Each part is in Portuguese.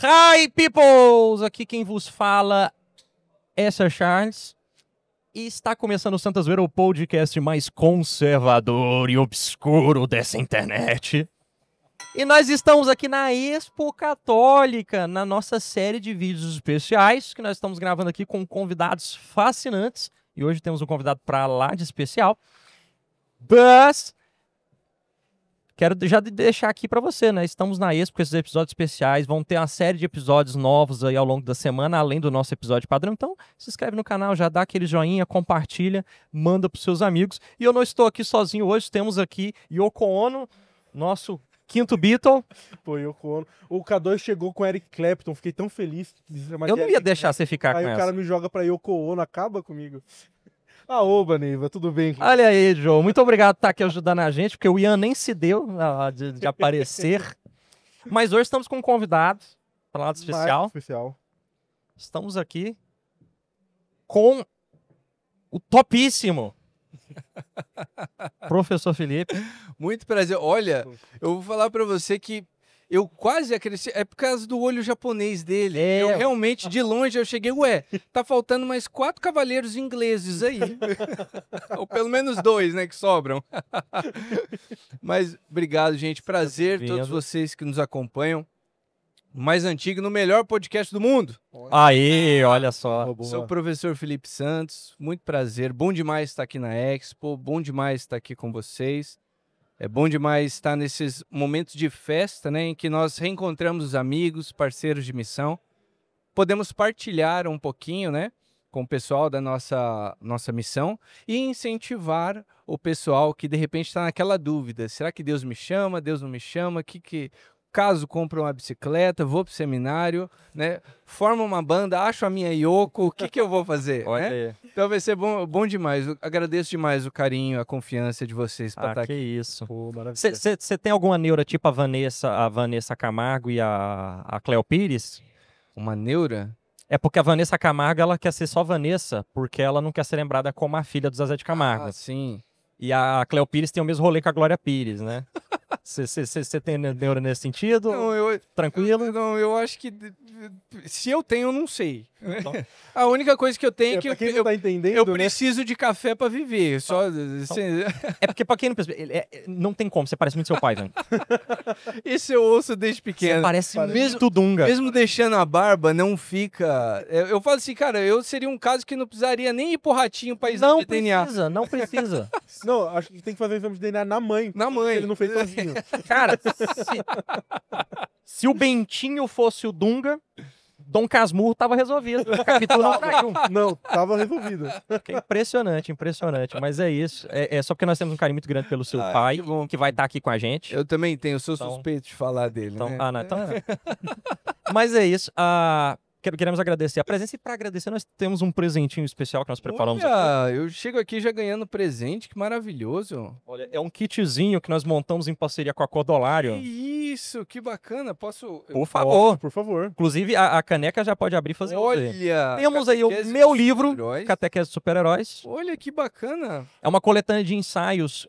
Hi, peoples! Aqui quem vos fala é Sir Charles. E está começando o Santa Zoeira, o podcast mais conservador e obscuro dessa internet. E nós estamos aqui na Expo Católica, na nossa série de vídeos especiais, que nós estamos gravando aqui com convidados fascinantes. E hoje temos um convidado para lá de especial. Mas quero já deixar aqui para você, né? Estamos na Expo com esses episódios especiais. Vão ter uma série de episódios novos aí ao longo da semana, além do nosso episódio padrão. Então, se inscreve no canal, já dá aquele joinha, compartilha, manda para seus amigos. E eu não estou aqui sozinho hoje, temos aqui Yoko Ono, nosso quinto Beatle. Pô, Yoko Ono. O K2 chegou com Eric Clapton, fiquei tão feliz. Eu não ia deixar você ficar com essa. Aí o cara me joga pra Yoko Ono, acaba comigo. Ah, oba, Neiva, tudo bem? Olha aí, Joe. Muito obrigado por estar aqui ajudando a gente, porque o Ian nem se deu de aparecer. Mas hoje estamos com um convidado para lado especial. Estamos aqui com o topíssimo Professor Felipe. Muito prazer. Olha, eu vou falar para você que eu quase acreditei, é por causa do olho japonês dele. Eu realmente, de longe, eu cheguei, tá faltando mais 4 cavaleiros ingleses aí. Ou pelo menos 2, né, que sobram. Mas obrigado, gente. Prazer, todos vocês que nos acompanham. O mais antigo, no melhor podcast do mundo. Aí, olha só. Sou o professor Felipe Santos. Muito prazer. Bom demais estar aqui na Expo. Bom demais estar aqui com vocês. É bom demais estar nesses momentos de festa, né, em que nós reencontramos os amigos, parceiros de missão. Podemos partilhar um pouquinho, né, com o pessoal da nossa missão e incentivar o pessoal que de repente está naquela dúvida. Será que Deus me chama? Deus não me chama? Caso compre uma bicicleta, vou para o seminário, né? Formo uma banda, acho a minha Yoko, o que eu vou fazer? Olha né? aí. Então vai ser bom demais. Eu agradeço demais o carinho, a confiança de vocês para estar que aqui. isso. Maravilha. Você tem alguma neura tipo a Vanessa Camargo e a Cleo Pires? Uma neura? É porque a Vanessa Camargo, ela quer ser só Vanessa, porque ela não quer ser lembrada como a filha do Zezé de Camargo. Ah, sim. E a Cleo Pires tem o mesmo rolê com a Glória Pires, né? Você tem neura nesse sentido? Não, Tranquilo? Eu acho que se eu tenho, eu não sei. A única coisa que eu tenho é que quem não tá entendendo, eu né? preciso de café para viver. Só, É porque pra quem não percebe, não tem como, você parece muito seu pai, velho. Isso eu ouço desde pequeno. Você parece muito Dunga. Mesmo deixando a barba, não fica... Eu falo assim, cara, eu seria um caso que não precisaria nem ir pro ratinho pra exame de DNA. Não precisa. Não, acho que tem que fazer o exame de DNA na mãe. Na mãe. Ele não fez sozinho. Cara, se o Bentinho fosse o Dunga, Dom Casmurro tava resolvido. O Capitu não traiu. Não, tava resolvido. Impressionante. Mas é isso. É só porque nós temos um carinho muito grande pelo seu pai, que vai estar aqui com a gente. Eu também tenho, sou suspeito de falar dele. Então, né? Mas é isso. Queremos agradecer a presença e para agradecer nós temos um presentinho especial que nós preparamos aqui. Olha, eu chego aqui já ganhando presente, que maravilhoso. Olha, é um kitzinho que nós montamos em parceria com a Cordolário. Que isso, que bacana. Posso... Por favor. Por favor. Inclusive, a caneca já pode abrir e fazer Olha! Temos aí o meu livro, Catequese de Super-Heróis. Olha, que bacana. É uma coletânea de ensaios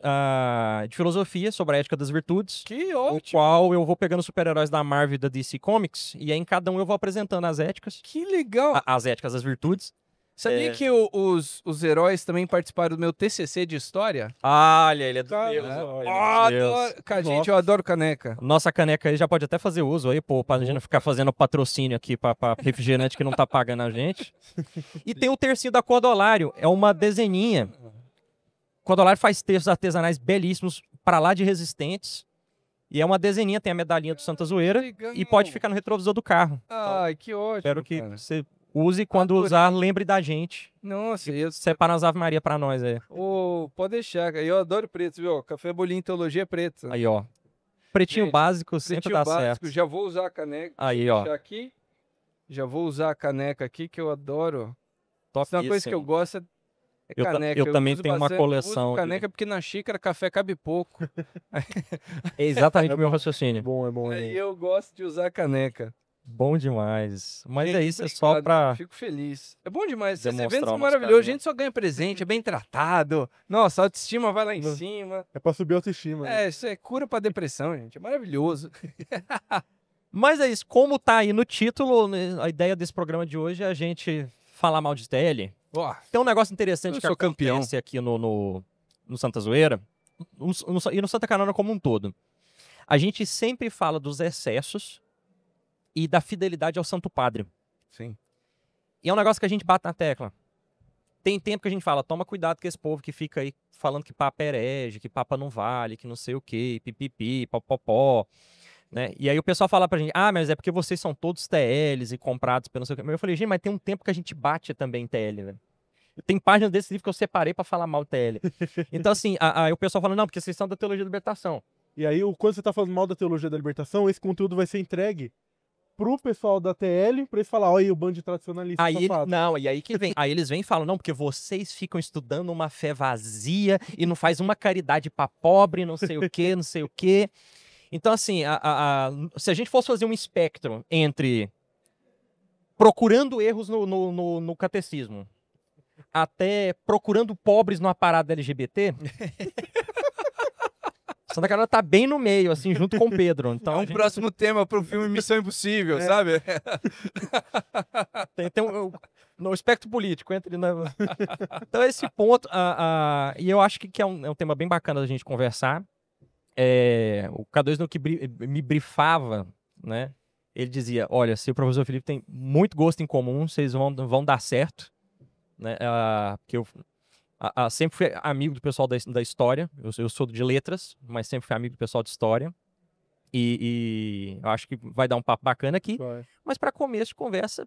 de filosofia sobre a ética das virtudes. Que O ótimo. qual eu vou pegando super-heróis da Marvel e da DC Comics, e aí em cada um eu vou apresentando as éticas. Que legal. As éticas, as virtudes. Sabia que os heróis também participaram do meu TCC de história? Olha, ele é do Cara, Deus. Adoro. Cara, gente, eu adoro caneca. Nossa caneca aí já pode até fazer uso aí, pô, pra gente não ficar fazendo patrocínio aqui pra refrigerante que não tá pagando a gente. E tem o tercinho da Cordolário, é uma dezeninha. Cordolário faz textos artesanais belíssimos, pra lá de resistentes. E é uma dezeninha, tem a medalhinha do Santa Zoeira e pode ficar no retrovisor do carro. Ai, que ótimo. Espero que cara. você use, quando usar, lembre da gente. Nossa, eu... Separa as Ave Maria pra nós aí. Pode deixar, cara. Eu adoro preto, viu? Café, bolinho, teologia preto. Aí, ó. Pretinho Gente, básico sempre pretinho dá básico, certo. já vou usar a caneca. Aí, ó. Deixa aqui. Já vou usar a caneca aqui, que eu adoro. Top. Uma coisa que eu gosto é caneca. Eu também uso tenho uma bastante- coleção uso caneca porque na xícara café cabe pouco. É exatamente o meu raciocínio. É bom. Aí eu gosto de usar caneca. Bom demais. Mas Gente, é isso, é só obrigado, pra... Fico feliz. É bom demais. Esses demonstrar eventos são o nosso maravilhosos. A carinho. gente só ganha presente, é bem tratado. Nossa, a autoestima vai lá em Não. cima. É pra subir a autoestima. né? É, isso é cura pra depressão, gente. É maravilhoso. Mas é isso, como tá aí no título, né, a ideia desse programa de hoje é a gente falar mal de TL. Ó, Tem um negócio interessante Eu que sou campeão. acontece aqui no Santa Zoeira e no Santa Canona como um todo. A gente sempre fala dos excessos e da fidelidade ao Santo Padre. sim. E é um negócio que a gente bate na tecla. Tem tempo que a gente fala, toma cuidado com esse povo que fica aí falando que Papa é herege, que Papa não vale, que não sei o quê, pipipi, popopó, né? E aí o pessoal fala pra gente, mas é porque vocês são todos TLs e comprados pelo não sei o quê. Mas eu falei, gente, mas tem um tempo que a gente bate também TL, velho. Tem página desse livro que eu separei pra falar mal TL. Então assim, aí o pessoal fala, não, porque vocês são da teologia da libertação. E aí, quando você tá falando mal da teologia da libertação, esse conteúdo vai ser entregue pro pessoal da TL, pra eles falar, olha aí o bando de tradicionalista Aí, safado. não, e aí que vem. Aí eles vêm e falam, não, porque vocês ficam estudando uma fé vazia e não faz uma caridade pra pobre, não sei o quê, não sei o quê. Então, assim, se a gente fosse fazer um espectro entre procurando erros no catecismo até procurando pobres numa parada LGBT, Santa Catarina tá bem no meio, assim, junto com o Pedro. Então, É um próximo tema pro filme Missão Impossível, sabe? tem no espectro político, entre... Então, esse ponto, e eu acho que é um tema bem bacana da gente conversar. O K2 no que me brifava, né? Ele dizia, olha, se o professor Felipe tem muito gosto em comum, vocês vão dar certo, né? Porque eu sempre fui amigo do pessoal da história, eu sou de letras, mas sempre fui amigo do pessoal de história, e eu acho que vai dar um papo bacana aqui. Vai. Mas para começo de conversa,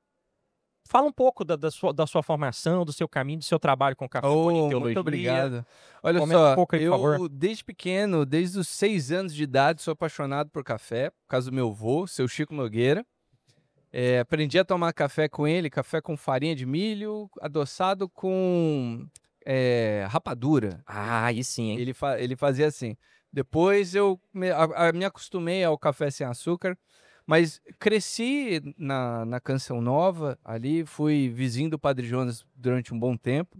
fala um pouco da sua formação, do seu caminho, do seu trabalho com café, com teologia. Muito obrigado. Olha Comenta só, um pouco aí, por favor. desde pequeno, desde os 6 anos de idade, sou apaixonado por café, por causa do meu avô, seu Chico Nogueira. Aprendi a tomar café com ele, café com farinha de milho, adoçado com rapadura. Aí sim, hein? Ele fazia assim. Depois eu me acostumei ao café sem açúcar, mas cresci na Canção Nova, ali fui vizinho do Padre Jonas durante um bom tempo,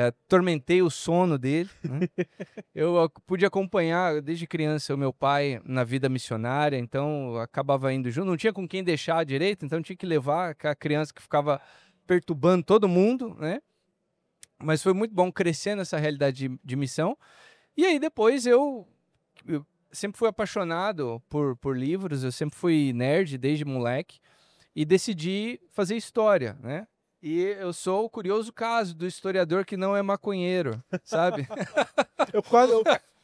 atormentei o sono dele, né? Eu pude acompanhar desde criança o meu pai na vida missionária, então eu acabava indo junto, não tinha com quem deixar direito, então tinha que levar a criança que ficava perturbando todo mundo, né? Mas foi muito bom crescer nessa realidade de missão. E aí depois eu sempre fui apaixonado por livros, eu sempre fui nerd desde moleque e decidi fazer história, né? E eu sou o curioso caso do historiador que não é maconheiro, sabe? Eu quase,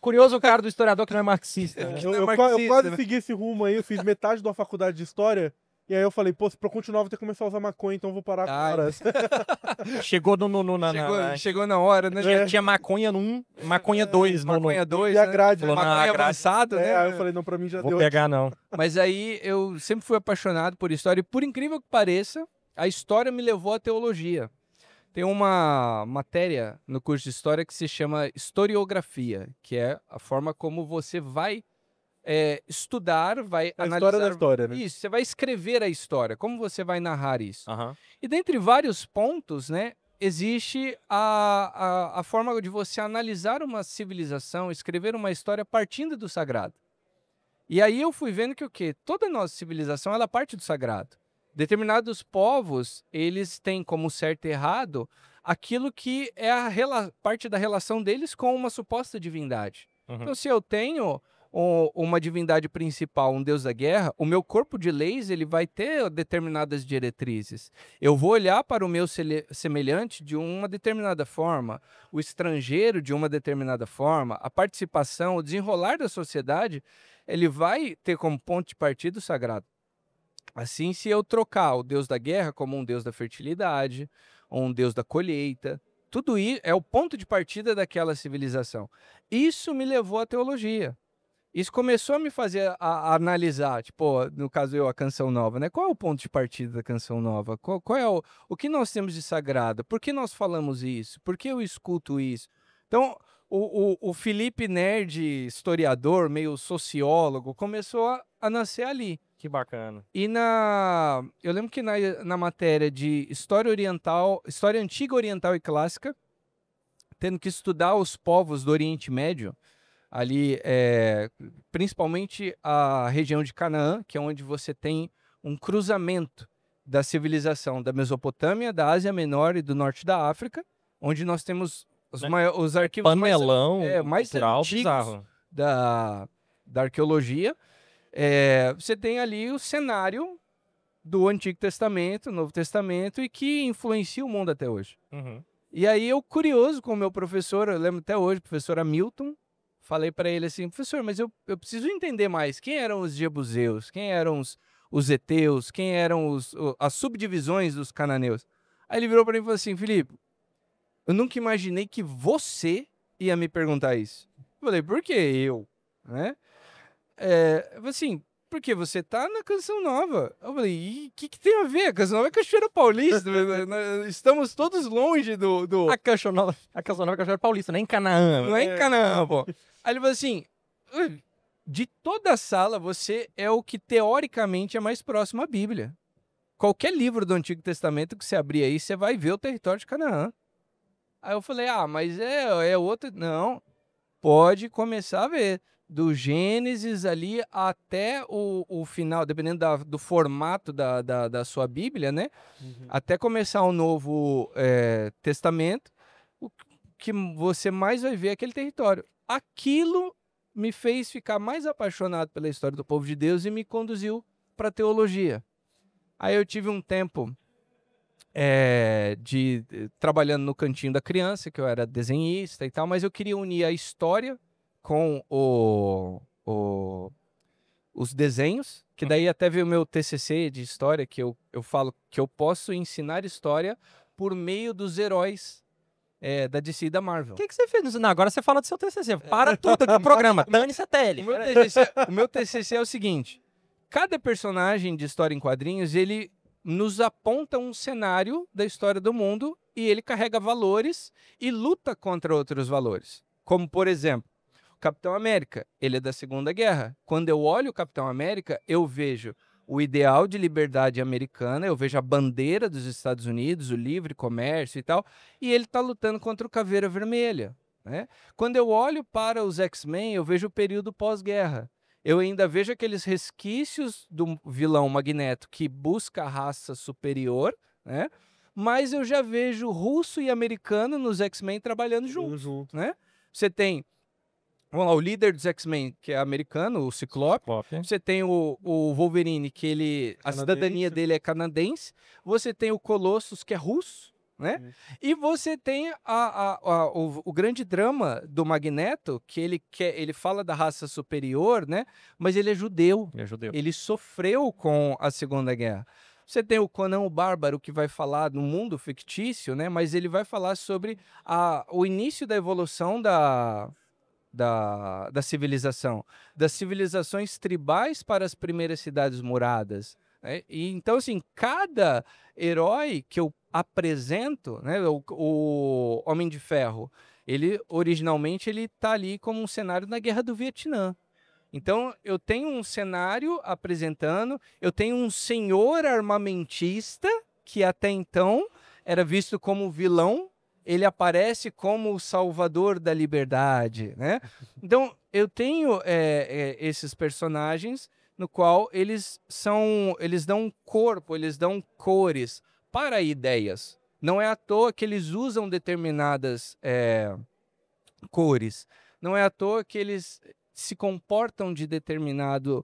Curioso o cara do historiador que não é marxista. eu marxista, quase né? segui esse rumo aí, eu fiz metade de uma faculdade de história, e aí eu falei, pô, se pra continuar eu vou ter que começar a usar maconha, então eu vou parar agora. Chegou Chegou na hora, né? Tinha maconha no 1, maconha 2 no Maconha 2, E a né? grade. Falou, Maconha não, a grade- avançado, né? Aí eu falei, não, pra mim já Vou deu. pegar, não. Mas aí eu sempre fui apaixonado por história e, por incrível que pareça, a história me levou à teologia. Tem uma matéria no curso de história que se chama historiografia, que é a forma como você vai estudar, vai A analisar... história da história, né? Isso, você vai escrever a história, como você vai narrar isso. Aham. E dentre vários pontos, né, existe a forma de você analisar uma civilização, escrever uma história partindo do sagrado. E aí eu fui vendo que o quê? Toda a nossa civilização, ela parte do sagrado. Determinados povos, eles têm como certo e errado aquilo que é parte da relação deles com uma suposta divindade. Uhum. Então, se eu tenho uma divindade principal, um deus da guerra, o meu corpo de leis ele vai ter determinadas diretrizes. Eu vou olhar para o meu semelhante de uma determinada forma, o estrangeiro de uma determinada forma, a participação, o desenrolar da sociedade, ele vai ter como ponto de partida o sagrado. Assim, se eu trocar o deus da guerra como um deus da fertilidade, ou um deus da colheita, tudo isso é o ponto de partida daquela civilização. Isso me levou à teologia. Isso começou a me fazer a analisar, tipo, no caso a Canção Nova, né? Qual é o ponto de partida da Canção Nova? Qual é o que nós temos de sagrado? Por que nós falamos isso? Por que eu escuto isso? Então, o Felipe Nerd, historiador, meio sociólogo, começou a nascer ali. Que bacana. E eu lembro que na matéria de História Oriental, História Antiga, Oriental e Clássica, tendo que estudar os povos do Oriente Médio, ali, principalmente a região de Canaã, que é onde você tem um cruzamento da civilização da Mesopotâmia, da Ásia Menor e do Norte da África, onde nós temos os arquivos Panelão mais cultural antigos bizarro. da arqueologia. Você tem ali o cenário do Antigo Testamento, Novo Testamento, e que influencia o mundo até hoje. Uhum. E aí eu, curioso com o meu professor, eu lembro até hoje, o professor Hamilton, falei para ele assim, professor, mas eu preciso entender mais quem eram os jebuseus, quem eram os heteus, quem eram as subdivisões dos cananeus. Aí ele virou para mim e falou assim, Felipe, eu nunca imaginei que você ia me perguntar isso. Eu falei, por que eu? Né? Eu falei assim, porque você tá na Canção Nova. Eu falei, e o que tem a ver? A Canção Nova é Cachoeira Paulista. Estamos todos longe do... A Canção Nova é Cachoeira Paulista, não é em Canaã. Não é em Canaã, pô. Aí ele falou assim, de toda a sala, você é o que teoricamente é mais próximo à Bíblia. Qualquer livro do Antigo Testamento que você abrir aí, você vai ver o território de Canaã. Aí eu falei, mas é outro... Não, pode começar a ver. Do Gênesis ali até o final, dependendo do formato da sua Bíblia, né? Uhum. Até começar o Novo Testamento, o que você mais vai ver é aquele território. Aquilo me fez ficar mais apaixonado pela história do povo de Deus e me conduziu para a teologia. Aí eu tive um tempo trabalhando no Cantinho da Criança, que eu era desenhista e tal, mas eu queria unir a história com os desenhos, que daí até veio o meu TCC de história, que eu falo que eu posso ensinar história por meio dos heróis da DC e da Marvel. O que você fez? Não, agora você fala do seu TCC. Para tudo aqui no programa. Dane-se tele. O meu TCC é o seguinte, cada personagem de história em quadrinhos, ele nos aponta um cenário da história do mundo e ele carrega valores e luta contra outros valores. Como, por exemplo, Capitão América, ele é da Segunda Guerra. Quando eu olho o Capitão América, eu vejo o ideal de liberdade americana, eu vejo a bandeira dos Estados Unidos, o livre comércio e tal, e ele está lutando contra o Caveira Vermelha, né? Quando eu olho para os X-Men, eu vejo o período pós-guerra. Eu ainda vejo aqueles resquícios do vilão Magneto que busca a raça superior, né? Mas eu já vejo russo e americano nos X-Men trabalhando juntos, né? Você tem... Vamos lá, o líder dos X-Men, que é americano, o Ciclope. Você tem o Wolverine, que a cidadania dele é canadense. Você tem o Colossus, que é russo, né? E você tem o grande drama do Magneto, que ele fala da raça superior, né? Mas ele é judeu. Ele sofreu com a Segunda Guerra. Você tem o Conan o Bárbaro, que vai falar no mundo fictício, né? Mas ele vai falar sobre o início da evolução da civilização, das civilizações tribais para as primeiras cidades muradas, né? E então, assim, cada herói que eu apresento, né, o Homem de Ferro, ele originalmente ele tá ali como um cenário na Guerra do Vietnã. Então, eu tenho um cenário apresentando, eu tenho um senhor armamentista que até então era visto como vilão. Ele aparece como o salvador da liberdade, né? Então, eu tenho esses personagens no qual eles dão corpo, eles dão cores para ideias. Não é à toa que eles usam determinadas cores. Não é à toa que eles se comportam de determinada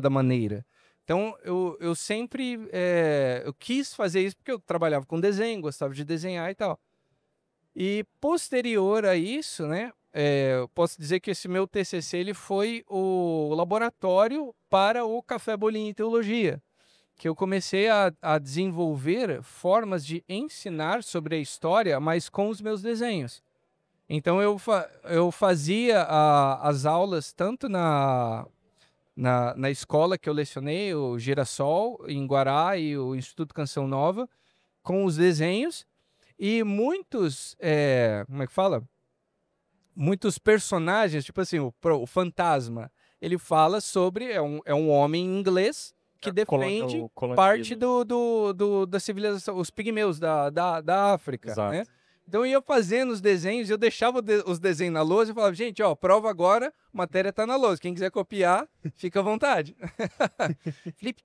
maneira. Então, eu sempre eu quis fazer isso porque eu trabalhava com desenho, gostava de desenhar e tal. E posterior a isso, né, eu posso dizer que esse meu TCC ele foi o laboratório para o Café Bolinha e Teologia, que eu comecei a desenvolver formas de ensinar sobre a história, mas com os meus desenhos. Então, eu fazia as aulas tanto na escola que eu lecionei, o Girassol, em Guará, e o Instituto Canção Nova, com os desenhos, e muitos, como é que fala? Muitos personagens, tipo assim, o fantasma, ele fala sobre, é um homem inglês que defende O colonialismo. parte da civilização, os pigmeus da África, Exato. né? Então eu ia fazendo os desenhos, eu deixava os desenhos na lousa e falava, gente, ó, prova agora, matéria tá na lousa, quem quiser copiar, fica à vontade. Felipe,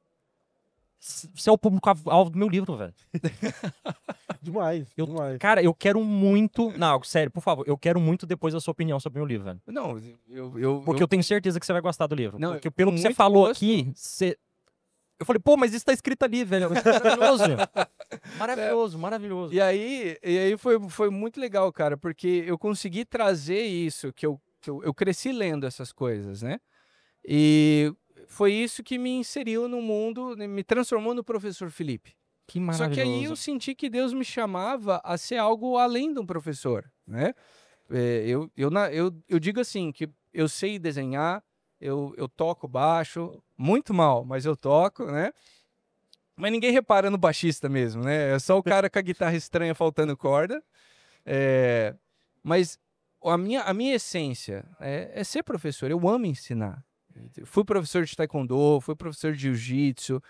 Você é o público-alvo do meu livro, velho. Demais, demais. Cara, eu quero muito... Não, sério, por favor, eu quero muito depois a sua opinião sobre o meu livro, velho. não, Porque eu tenho certeza que você vai gostar do livro. Não, Porque pelo com que você muito falou gosto. aqui, você... Eu falei, pô, mas isso tá escrito ali, velho. Maravilhoso. Maravilhoso, maravilhoso. E aí foi muito legal, cara, porque eu consegui trazer isso, que eu cresci lendo essas coisas, né? E foi isso que me inseriu no mundo, me transformou no professor Felipe. Que Só maravilhoso. que aí eu senti que Deus me chamava a ser algo além de um professor, né? Eu digo assim, que eu sei desenhar, eu toco baixo, muito mal, mas eu toco, né? Mas ninguém repara no baixista mesmo, né? É só o cara com a guitarra estranha faltando corda. Mas a minha essência é ser professor, eu amo ensinar. Fui professor de taekwondo, fui professor de jiu-jitsu,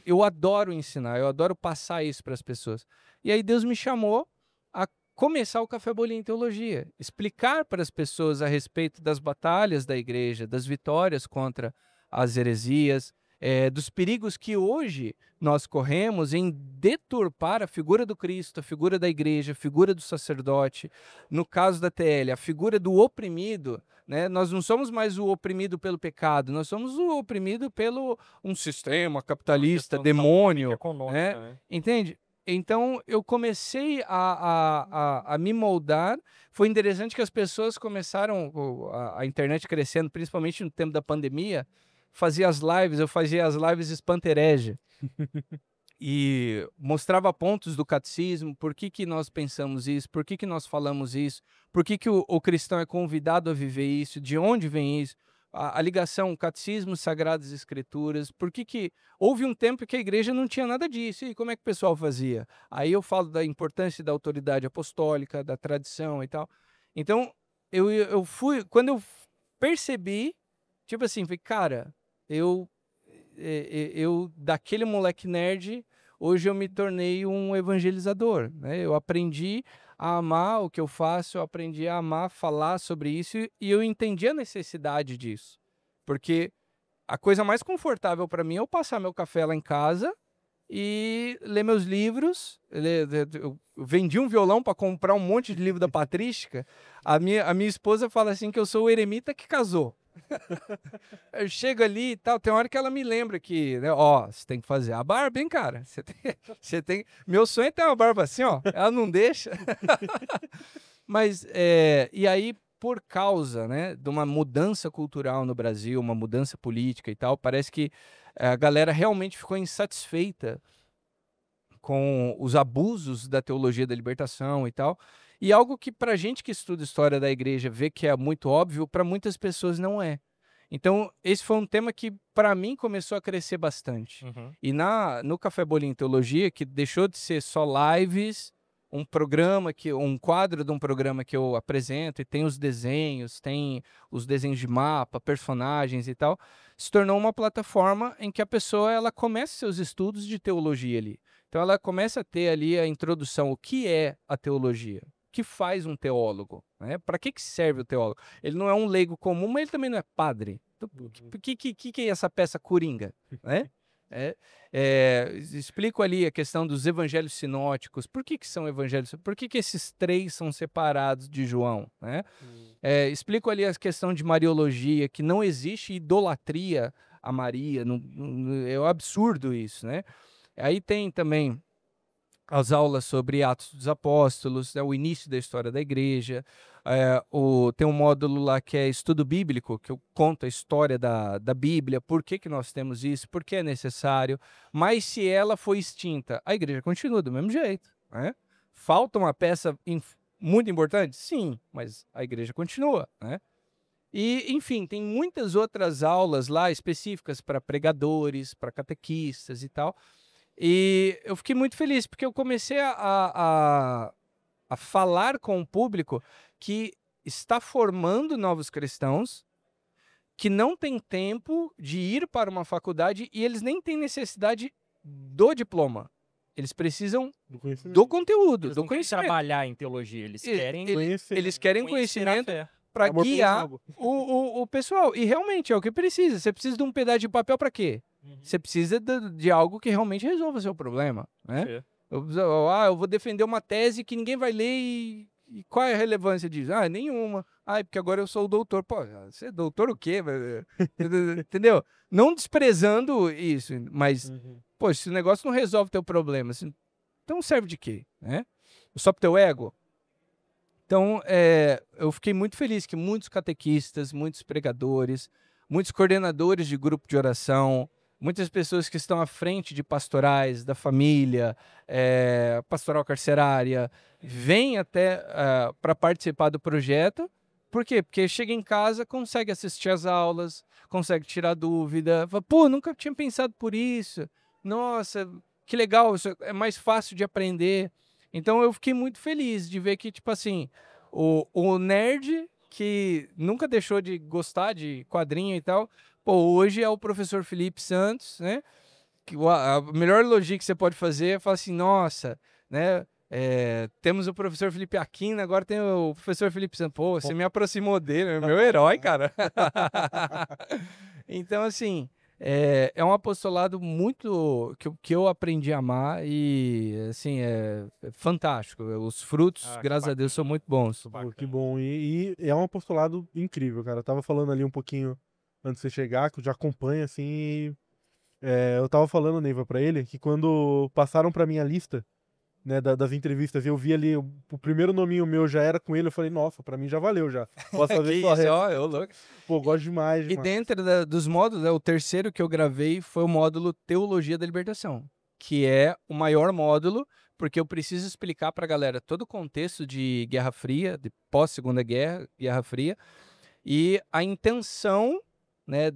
eu adoro ensinar, eu adoro passar isso para as pessoas. E aí Deus me chamou a começar o Café Bolinha em Teologia, explicar para as pessoas a respeito das batalhas da igreja, das vitórias contra as heresias, dos perigos que hoje nós corremos em deturpar a figura do Cristo, a figura da igreja, a figura do sacerdote, no caso da TL, a figura do oprimido, né? Nós não somos mais o oprimido pelo pecado, nós somos o oprimido pelo um sistema capitalista, demônio, econômica, né? Entende? Então, eu comecei a me moldar. Foi interessante que as pessoas começaram, a internet crescendo, principalmente no tempo da pandemia, eu fazia as lives espanterege. E mostrava pontos do catecismo, por que nós pensamos isso, por que nós falamos isso, por que o cristão é convidado a viver isso, de onde vem isso, a ligação catecismo, sagradas escrituras, por que houve um tempo que a igreja não tinha nada disso, e como é que o pessoal fazia? Aí eu falo da importância da autoridade apostólica, da tradição e tal. Então, quando eu percebi, tipo assim, falei, cara, eu daquele moleque nerd, hoje eu me tornei um evangelizador, né? Eu aprendi a amar o que eu faço, eu aprendi a amar falar sobre isso e eu entendi a necessidade disso. Porque a coisa mais confortável para mim é eu passar meu café lá em casa e ler meus livros. Eu vendi um violão para comprar um monte de livro da patrística. A minha esposa fala assim que eu sou o eremita que casou. Eu chego ali e tal, tem hora que ela me lembra que, né, ó, você tem que fazer a barba, hein, cara? Você tem... Meu sonho é ter uma barba assim, ó, ela não deixa. Mas, e aí, por causa, né, de uma mudança cultural no Brasil, uma mudança política e tal, parece que a galera realmente ficou insatisfeita com os abusos da teologia da libertação e tal. E algo que pra gente que estuda história da igreja vê que é muito óbvio, para muitas pessoas não é. Então, esse foi um tema que para mim começou a crescer bastante. Uhum. E no Café Bolinha em Teologia, que deixou de ser só lives, um quadro de um programa que eu apresento, e tem os desenhos de mapa, personagens e tal, se tornou uma plataforma em que a pessoa ela começa seus estudos de teologia ali. Então ela começa a ter ali a introdução, o que é a teologia? O que faz um teólogo? Né? Para que serve o teólogo? Ele não é um leigo comum, mas ele também não é padre. Então, o que é essa peça coringa? Né? Explico ali a questão dos evangelhos sinóticos. Por que são evangelhos? Por que esses três são separados de João? Né? Explico ali a questão de Mariologia, que não existe idolatria a Maria. É um absurdo isso, né? Aí tem também as aulas sobre Atos dos Apóstolos, o início da história da igreja. Tem um módulo lá que é estudo bíblico, que eu conto a história da Bíblia, por que nós temos isso, por que é necessário. Mas se ela foi extinta, a igreja continua do mesmo jeito. Né? Falta uma peça muito importante? Sim, mas a igreja continua. Né? E, enfim, tem muitas outras aulas lá específicas para pregadores, para catequistas e tal. E eu fiquei muito feliz, porque eu comecei a falar com o público que está formando novos cristãos, que não têm tempo de ir para uma faculdade e eles nem têm necessidade do diploma. Eles precisam Do conhecimento. do conteúdo, Eles do não querem conhecimento. trabalhar em teologia, eles querem Eles querem conhecer a conhecimento fé. para Amor pelo guiar jogo. o pessoal. E realmente é o que precisa. Você precisa de um pedaço de papel para quê? Você precisa de algo que realmente resolva o seu problema, né? Sim. Eu vou defender uma tese que ninguém vai ler e qual é a relevância disso? Ah, nenhuma. Ah, porque agora eu sou o doutor. Pô, você é doutor o quê? Entendeu? Não desprezando isso, mas, pô, se o negócio não resolve teu problema, então serve de quê? Né? Só pro teu ego? Então, eu fiquei muito feliz que muitos catequistas, muitos pregadores, muitos coordenadores de grupo de oração, muitas pessoas que estão à frente de pastorais, da família, pastoral carcerária, vêm até para participar do projeto. Por quê? Porque chega em casa, consegue assistir às aulas, consegue tirar dúvida, fala, pô, nunca tinha pensado por isso, nossa, que legal, isso é mais fácil de aprender. Então eu fiquei muito feliz de ver que, tipo assim, o nerd que nunca deixou de gostar de quadrinho e tal, pô, hoje é o professor Felipe Santos, né? Que a melhor elogio que você pode fazer é falar assim, nossa, né? Temos o professor Felipe Aquino, agora tem o professor Felipe Santos. Pô, você me aproximou dele, é meu herói, cara. Então, assim, é um apostolado muito que eu aprendi a amar e, assim, é fantástico. Os frutos, Ah, que graças a Deus, são bacana. muito bons. Pô, que bom. E é um apostolado incrível, cara. Eu tava falando ali um pouquinho antes de você chegar, que eu já acompanho, assim. Eu tava falando, Neiva, pra ele, que quando passaram pra minha lista, né, das entrevistas, eu vi ali, o primeiro nominho meu já era com ele, eu falei, nossa, pra mim já valeu já. Posso fazer Que sua isso, reta. ó, eu louco. Pô, gosto demais, E demais. dentro dos módulos, o terceiro que eu gravei foi o módulo Teologia da Libertação, que é o maior módulo, porque eu preciso explicar para a galera todo o contexto de Guerra Fria, de pós-Segunda Guerra, Guerra Fria, e a intenção, né,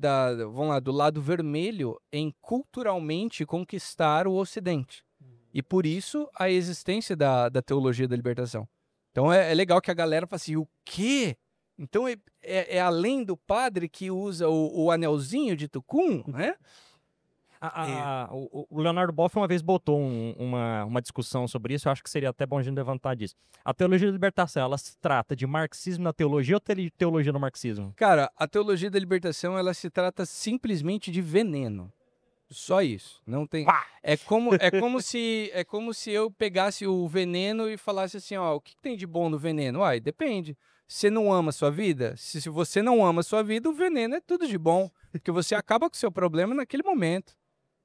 vamos lá, do lado vermelho em culturalmente conquistar o Ocidente. E por isso a existência da Teologia da Libertação. Então é legal que a galera fala assim, o quê? Então é além do padre que usa o anelzinho de tucum, né? O Leonardo Boff uma vez botou uma discussão sobre isso, eu acho que seria até bom a gente levantar disso. A teologia da libertação, ela se trata de marxismo na teologia ou teologia no marxismo? Cara, a Teologia da Libertação, ela se trata simplesmente de veneno. Só isso. Não tem. É como se eu pegasse o veneno e falasse assim, ó, o que tem de bom no veneno? Uai, depende. Você não ama a sua vida? Se você não ama a sua vida, o veneno é tudo de bom, porque você acaba com o seu problema naquele momento.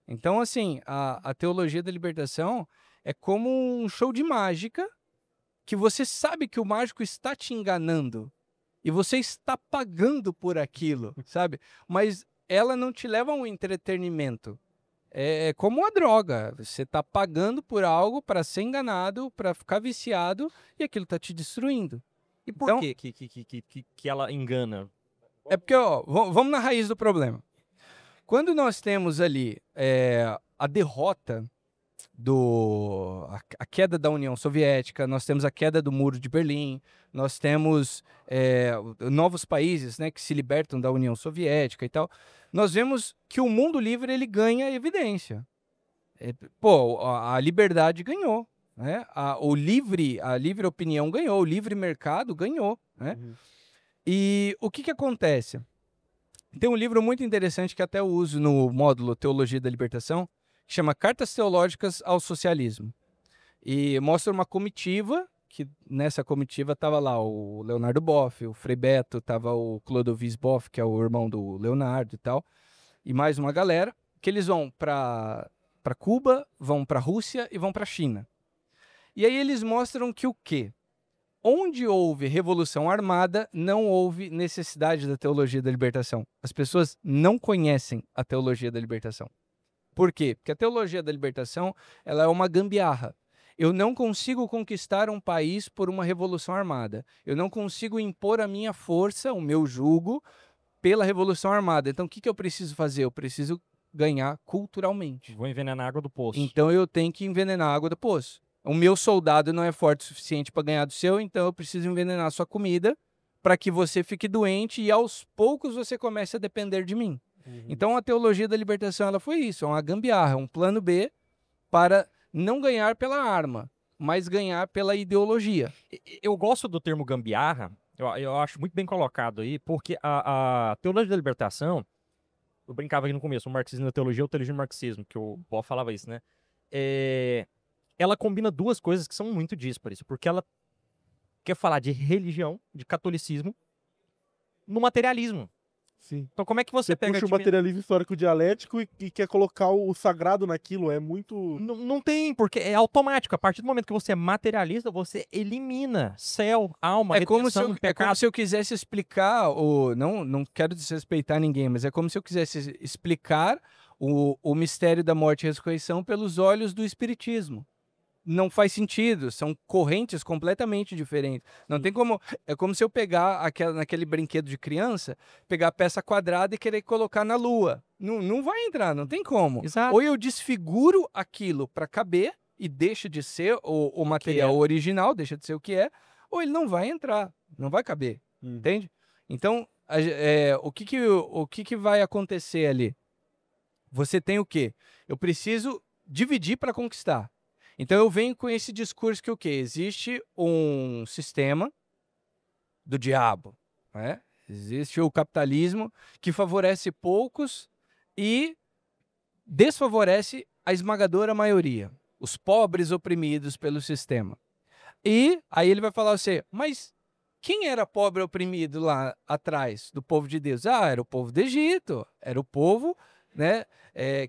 Então, assim, a teologia da libertação é como um show de mágica que você sabe que o mágico está te enganando e você está pagando por aquilo, sabe? Mas ela não te leva a um entretenimento. É como uma droga. Você está pagando por algo para ser enganado, para ficar viciado, e aquilo está te destruindo. E por Então, que ela engana? É porque, ó, vamos na raiz do problema. Quando nós temos ali a derrota a queda da União Soviética, nós temos a queda do Muro de Berlim, nós temos novos países, né, que se libertam da União Soviética e tal, nós vemos que o mundo livre ele ganha evidência. A liberdade ganhou, né? A livre opinião ganhou, o livre mercado ganhou, né? E o que acontece? Tem um livro muito interessante que até eu uso no módulo Teologia da Libertação, que chama Cartas Teológicas ao Socialismo. E mostra uma comitiva, que nessa comitiva estava lá o Leonardo Boff, o Frei Beto, estava o Clodovis Boff, que é o irmão do Leonardo e tal, e mais uma galera, que eles vão para Cuba, vão para a Rússia e vão para a China. E aí eles mostram que o quê? Onde houve revolução armada, não houve necessidade da teologia da libertação. As pessoas não conhecem a teologia da libertação. Por quê? Porque a teologia da libertação ela é uma gambiarra. Eu não consigo conquistar um país por uma revolução armada. Eu não consigo impor a minha força, o meu jugo, pela revolução armada. Então, o que eu preciso fazer? Eu preciso ganhar culturalmente. Vou envenenar a água do poço. Então, eu tenho que envenenar a água do poço. O meu soldado não é forte o suficiente para ganhar do seu, então eu preciso envenenar a sua comida para que você fique doente e aos poucos você comece a depender de mim. Então a teologia da libertação ela foi isso, é uma gambiarra, um plano B para não ganhar pela arma, mas ganhar pela ideologia. Eu gosto do termo gambiarra, eu acho muito bem colocado aí, porque a teologia da libertação, eu brincava aqui no começo, o marxismo da teologia ou teologia do marxismo, que o Paul falava isso, né? Ela combina duas coisas que são muito díspares, porque ela quer falar de religião, de catolicismo, no materialismo. Sim. Então como é que você pega... puxa o materialismo histórico dialético e quer colocar o sagrado naquilo, é muito... Não tem, porque é automático. A partir do momento que você é materialista, você elimina céu, alma, É como, se redenção, eu, pecado. quisesse explicar, não quero desrespeitar ninguém, mas é como se eu quisesse explicar o mistério da morte e ressurreição pelos olhos do espiritismo. Não faz sentido, são correntes completamente diferentes. Não tem como, é como se eu pegar naquele brinquedo de criança, pegar a peça quadrada e querer colocar na lua. Não vai entrar, não tem como. Exato. Ou eu desfiguro aquilo para caber e deixa de ser o material original, deixa de ser o que é, ou ele não vai entrar, não vai caber, entende? Então, o que vai acontecer ali? Você tem o quê? Eu preciso dividir para conquistar. Então eu venho com esse discurso que o quê? Existe um sistema do diabo, né? Existe o capitalismo que favorece poucos e desfavorece a esmagadora maioria, os pobres oprimidos pelo sistema. E aí ele vai falar assim, mas quem era pobre oprimido lá atrás do povo de Deus? Ah, era o povo do Egito, era o povo, né,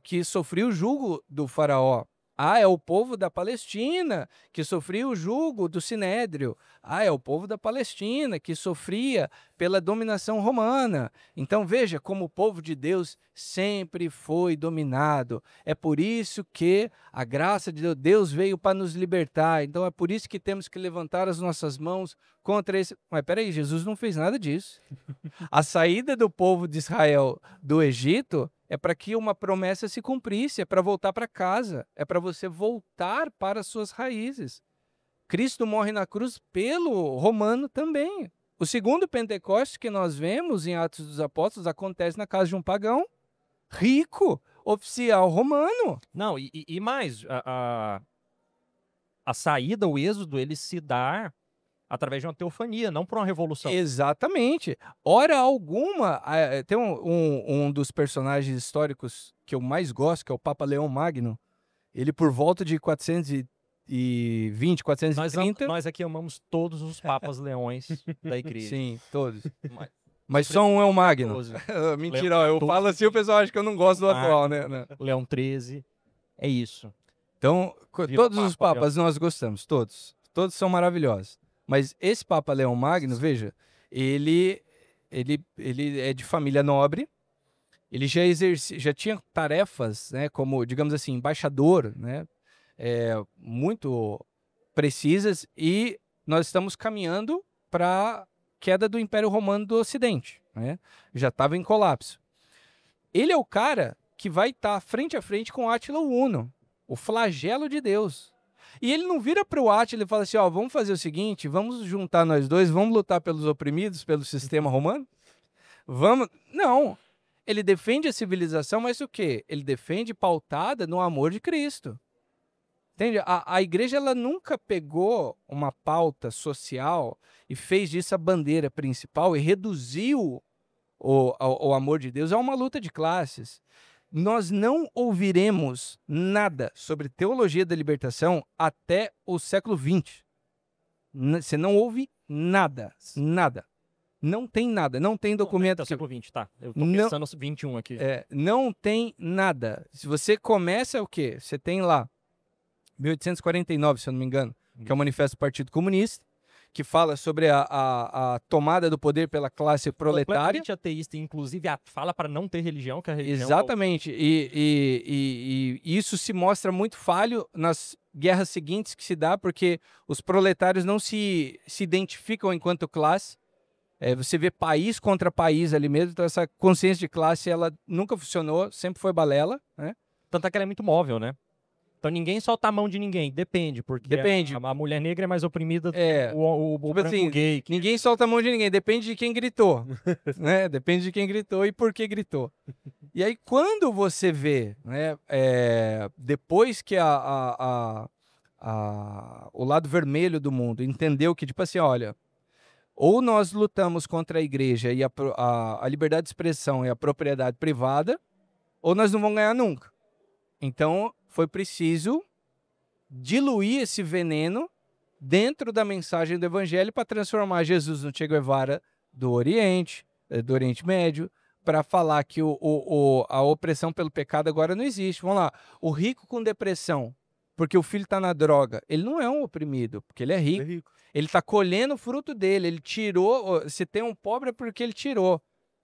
que sofria o jugo do faraó. Ah, é o povo da Palestina que sofria o jugo do Sinédrio. Ah, é o povo da Palestina que sofria pela dominação romana. Então veja como o povo de Deus sempre foi dominado. É por isso que a graça de Deus veio para nos libertar. Então é por isso que temos que levantar as nossas mãos contra esse... Mas peraí, Jesus não fez nada disso. A saída do povo de Israel do Egito é para que uma promessa se cumprisse, é para voltar para casa, é para você voltar para as suas raízes. Cristo morre na cruz pelo romano também. O segundo Pentecostes que nós vemos em Atos dos Apóstolos acontece na casa de um pagão rico, oficial romano. Não, e mais, a saída, o êxodo, ele se dá através de uma teofania, não por uma revolução. Exatamente. Hora alguma, tem um dos personagens históricos que eu mais gosto, que é o Papa Leão Magno. Ele, por volta de 420, 430... Nós aqui amamos todos os papas leões da igreja. Sim, todos. Mas só um é o Magno. Mentira, eu falo assim, o pessoal acha que eu não gosto do atual, né? Leão 13, é isso. Então, todos os papas nós gostamos, todos. Todos são maravilhosos. Mas esse Papa Leão Magno, veja, ele é de família nobre, ele já tinha tarefas, né, como, digamos assim, embaixador, né, muito precisas, e nós estamos caminhando para a queda do Império Romano do Ocidente, né, já estava em colapso. Ele é o cara que vai estar frente a frente com Átila Uno, o flagelo de Deus. E ele não vira para o Átila e fala assim, ó, vamos fazer o seguinte, vamos juntar nós dois, vamos lutar pelos oprimidos, pelo sistema romano? Vamos... Não. Ele defende a civilização, mas o quê? Ele defende pautada no amor de Cristo. Entende? A igreja ela nunca pegou uma pauta social e fez disso a bandeira principal e reduziu o amor de Deus a uma luta de classes. Nós não ouviremos nada sobre teologia da libertação até o século XX. Você não ouve nada. Nada. Não tem nada. Não tem documento. Até o século XX, tá. Eu tô pensando no 21 aqui. Não tem nada. Se você começa o quê? Você tem lá 1849, se eu não me engano, que é o Manifesto do Partido Comunista, que fala sobre a tomada do poder pela classe proletária. Completamente ateísta, inclusive fala para não ter religião, que a religião... Exatamente, e isso se mostra muito falho nas guerras seguintes que se dá, porque os proletários não se identificam enquanto classe. Você vê país contra país ali mesmo, então essa consciência de classe ela nunca funcionou, sempre foi balela, né? Tanto é que ela é muito móvel, né? Então ninguém solta a mão de ninguém, depende, porque Depende. a mulher negra é mais oprimida do que É. o Tipo branco assim, gay. ninguém solta a mão de ninguém, depende de quem gritou, né? Depende de quem gritou e por que gritou. E aí, quando você vê, né, depois que o lado vermelho do mundo entendeu que, tipo assim, olha, ou nós lutamos contra a igreja e a liberdade de expressão e a propriedade privada, ou nós não vamos ganhar nunca. Então, foi preciso diluir esse veneno dentro da mensagem do evangelho para transformar Jesus no Che Guevara do Oriente Médio, para falar que a opressão pelo pecado agora não existe. Vamos lá, o rico com depressão, porque o filho está na droga, ele não é um oprimido, porque ele é rico. É rico. Ele está colhendo o fruto dele, ele tirou, se tem um pobre é porque ele tirou.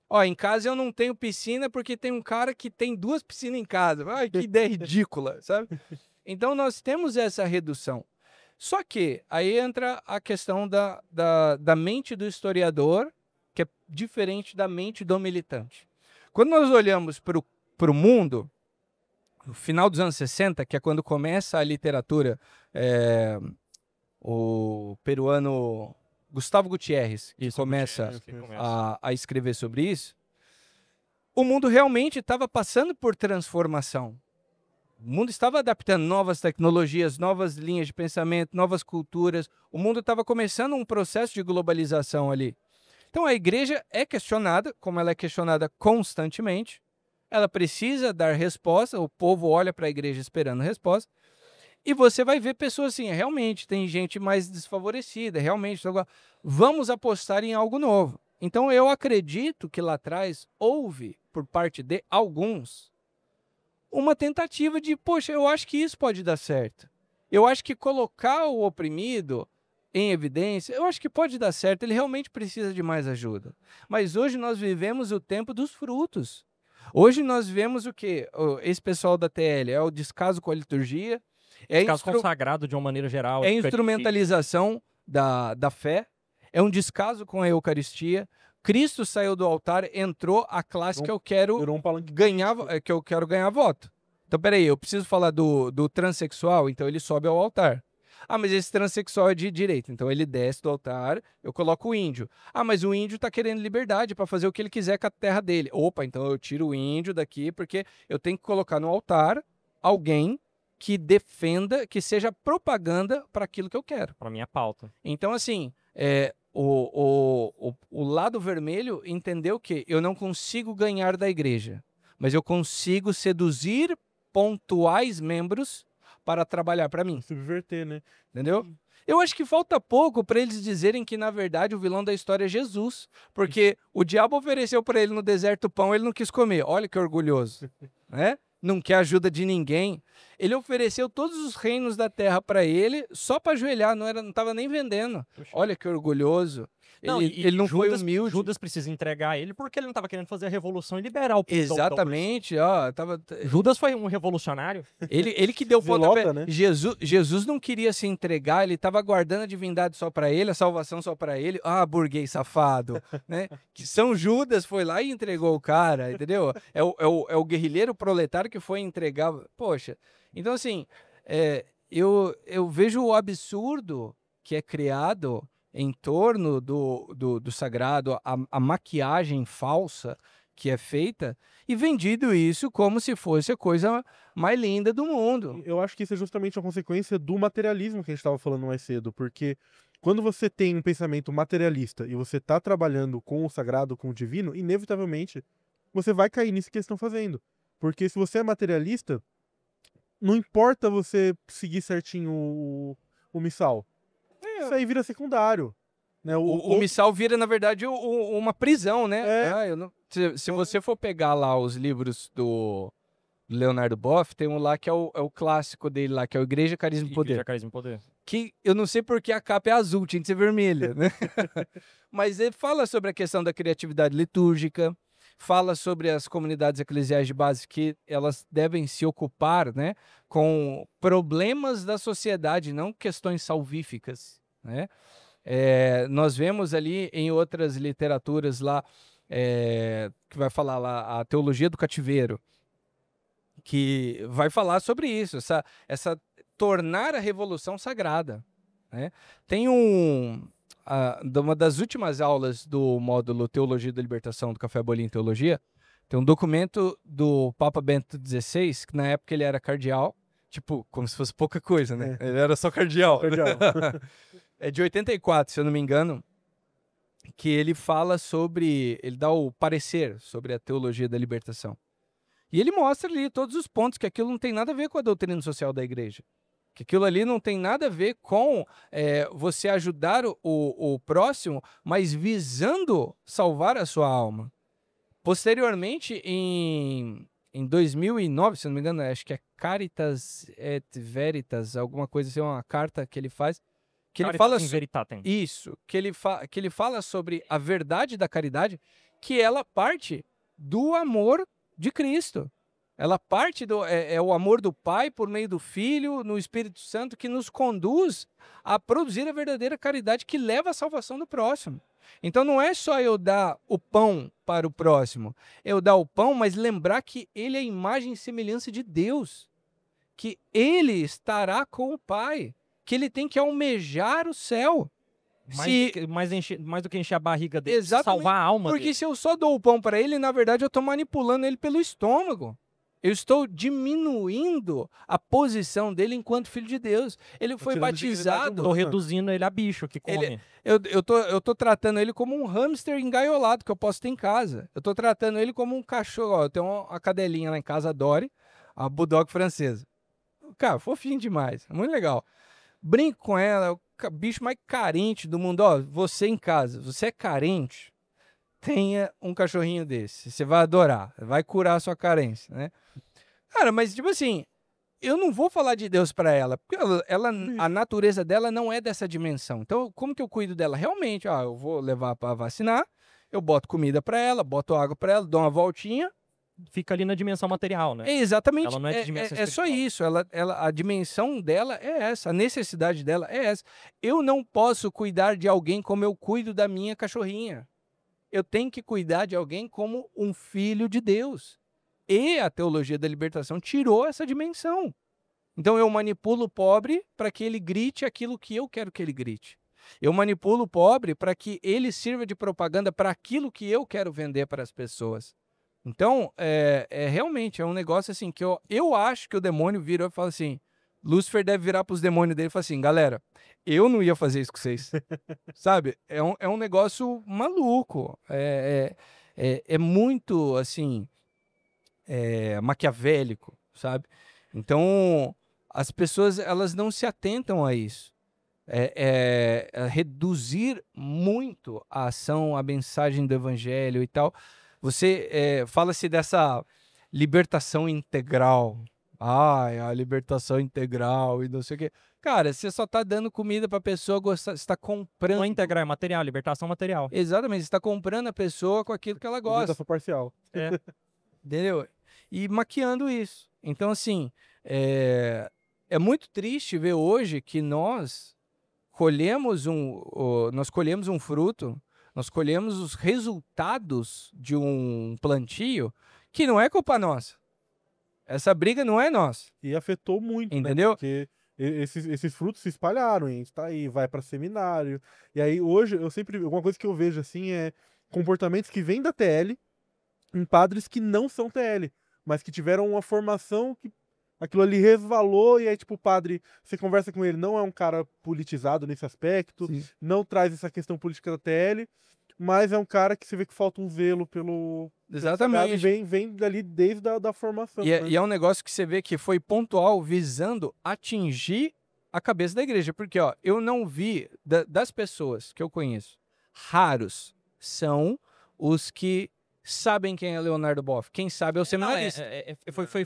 Ó, em casa eu não tenho piscina porque tem um cara que tem 2 piscinas em casa. Ai, que ideia ridícula, sabe? Então nós temos essa redução. Só que aí entra a questão da mente do historiador, que é diferente da mente do militante. Quando nós olhamos para o mundo, no final dos anos 60, que é quando começa a literatura, o peruano Gustavo Gutierrez, que começa a escrever sobre isso, o mundo realmente estava passando por transformação. O mundo estava adaptando novas tecnologias, novas linhas de pensamento, novas culturas. O mundo estava começando um processo de globalização ali. Então a igreja é questionada, como ela é questionada constantemente. Ela precisa dar resposta, o povo olha para a igreja esperando resposta. E você vai ver pessoas assim, realmente tem gente mais desfavorecida, realmente. Vamos apostar em algo novo. Então eu acredito que lá atrás houve, por parte de alguns, uma tentativa de, poxa, eu acho que isso pode dar certo. Eu acho que colocar o oprimido em evidência, eu acho que pode dar certo, ele realmente precisa de mais ajuda. Mas hoje nós vivemos o tempo dos frutos. Hoje nós vemos o quê? Esse pessoal da TL é o descaso com a liturgia, Descaso consagrado de uma maneira geral. é instrumentalização da fé, é um descaso com a Eucaristia. Cristo saiu do altar, entrou a classe que eu quero ganhar voto. Então, peraí, eu preciso falar do transexual, então ele sobe ao altar. Ah, mas esse transexual é de direita, então ele desce do altar, eu coloco o índio. Ah, mas o índio está querendo liberdade para fazer o que ele quiser com a terra dele. Opa, então eu tiro o índio daqui, porque eu tenho que colocar no altar alguém que defenda, que seja propaganda para aquilo que eu quero. Para minha pauta. Então, assim, o lado vermelho entendeu que eu não consigo ganhar da igreja, mas eu consigo seduzir pontuais membros para trabalhar para mim. Subverter, né? Entendeu? Eu acho que falta pouco para eles dizerem que, na verdade, o vilão da história é Jesus. Porque o diabo ofereceu para ele no deserto pão, ele não quis comer. Olha que orgulhoso. Né? Não quer ajuda de ninguém. Ele ofereceu todos os reinos da terra para ele só para ajoelhar, não estava nem vendendo. Olha que orgulhoso. Ele não foi humilde. Judas precisa entregar ele porque ele não estava querendo fazer a revolução e liberar o povo. Exatamente. Judas foi um revolucionário. Ele que deu pontapé. Né? Jesus não queria se entregar, ele estava guardando a divindade só para ele, a salvação só para ele. Ah, burguês safado. Né? Que São Judas foi lá e entregou o cara, entendeu? É o guerrilheiro proletário que foi entregar. Poxa, então assim, eu vejo o absurdo que é criado em torno do sagrado, a maquiagem falsa que é feita, e vendido isso como se fosse a coisa mais linda do mundo. Eu acho que isso é justamente a consequência do materialismo que a gente estava falando mais cedo, porque quando você tem um pensamento materialista e você está trabalhando com o sagrado, com o divino, inevitavelmente você vai cair nisso que eles estão fazendo. Porque se você é materialista, não importa você seguir certinho o missal. Isso aí vira secundário. Né? O missal vira, na verdade, uma prisão, né? Se você for pegar lá os livros do Leonardo Boff, tem um lá que é o clássico dele lá, que é o Igreja, Carisma e Poder. Igreja, Carisma e Poder. Que eu não sei porque a capa é azul, tinha que ser vermelha, né? Mas ele fala sobre a questão da criatividade litúrgica, fala sobre as comunidades eclesiais de base que elas devem se ocupar, né, com problemas da sociedade, não questões salvíficas, né? Nós vemos ali em outras literaturas lá, que vai falar lá a teologia do cativeiro, que vai falar sobre isso, essa tornar a revolução sagrada, né? Tem uma das últimas aulas do módulo Teologia da Libertação do Café Bolinho Teologia, tem um documento do Papa Bento XVI, que na época ele era cardeal, tipo, como se fosse pouca coisa, né? Ele era só cardeal. É de 84, se eu não me engano, que ele fala sobre, ele dá o parecer sobre a teologia da libertação. E ele mostra ali todos os pontos que aquilo não tem nada a ver com a doutrina social da igreja. Que aquilo ali não tem nada a ver com você ajudar o próximo, mas visando salvar a sua alma. Posteriormente, em 2009, se não me engano, acho que é Caritas et Veritas, alguma coisa assim, uma carta que ele faz, que ele fala isso, que ele fala sobre a verdade da caridade, que ela parte do amor de Cristo. Ela parte é o amor do Pai por meio do Filho, no Espírito Santo, que nos conduz a produzir a verdadeira caridade que leva à salvação do próximo. Então não é só eu dar o pão para o próximo, eu dar o pão, mas lembrar que ele é a imagem e semelhança de Deus, que ele estará com o Pai, que ele tem que almejar o céu. Mais do que encher a barriga dele, salvar a alma porque dele. Se eu só dou o pão para ele, na verdade eu estou manipulando ele pelo estômago. Eu estou diminuindo a posição dele enquanto filho de Deus. Ele foi batizado. Estou reduzindo ele a bicho que come. Eu tô tratando ele como um hamster engaiolado que eu posso ter em casa. Eu estou tratando ele como um cachorro. Ó, eu tenho uma cadelinha lá em casa, a Dory, a bulldog francesa. Cara, fofinho demais. Muito legal. Brinco com ela, é o bicho mais carente do mundo. Ó, você em casa, você é carente, tenha um cachorrinho desse. Você vai adorar, vai curar a sua carência, né? Cara, mas tipo assim, eu não vou falar de Deus para ela, porque a natureza dela não é dessa dimensão. Então, como que eu cuido dela? Realmente, eu vou levar para vacinar, eu boto comida para ela, boto água para ela, dou uma voltinha. Fica ali na dimensão material, né? Exatamente. Ela não é de dimensão é só isso. A dimensão dela é essa. A necessidade dela é essa. Eu não posso cuidar de alguém como eu cuido da minha cachorrinha. Eu tenho que cuidar de alguém como um filho de Deus. E a teologia da libertação tirou essa dimensão. Então eu manipulo o pobre para que ele grite aquilo que eu quero que ele grite. Eu manipulo o pobre para que ele sirva de propaganda para aquilo que eu quero vender para as pessoas. Então, realmente é um negócio assim que eu acho que o demônio virou e fala assim, Lúcifer deve virar para os demônios dele e falar assim, galera, eu não ia fazer isso com vocês, sabe? É um negócio maluco, é muito, assim, maquiavélico, sabe? Então, as pessoas, elas não se atentam a isso. Reduzir muito a ação, a mensagem do evangelho e tal. Fala-se dessa libertação integral. A libertação integral e não sei o quê. Cara, você só tá dando comida pra pessoa gostar, você tá comprando. Não é integral, é material, libertação material. Exatamente, você tá comprando a pessoa com aquilo que ela gosta. Libertação parcial. Entendeu? E maquiando isso. Então, assim, é muito triste ver hoje que nós colhemos um fruto, nós colhemos os resultados de um plantio que não é culpa nossa. Essa briga não é nossa. E afetou muito, entendeu? Né? Porque esses frutos se espalharam, a gente tá aí, vai para seminário. E aí hoje, alguma coisa que eu vejo assim é comportamentos que vêm da TL em padres que não são TL, mas que tiveram uma formação que aquilo ali resvalou, e aí, tipo, o padre, você conversa com ele, não é um cara politizado nesse aspecto, Sim. Não traz essa questão política da TL, mas é um cara que você vê que falta um zelo pelo... Exatamente. Vem dali desde a formação. E é um negócio que você vê que foi pontual, visando atingir a cabeça da igreja. Porque, eu não vi, das pessoas que eu conheço, raros são os que sabem quem é Leonardo Boff. Quem sabe é o seminarista.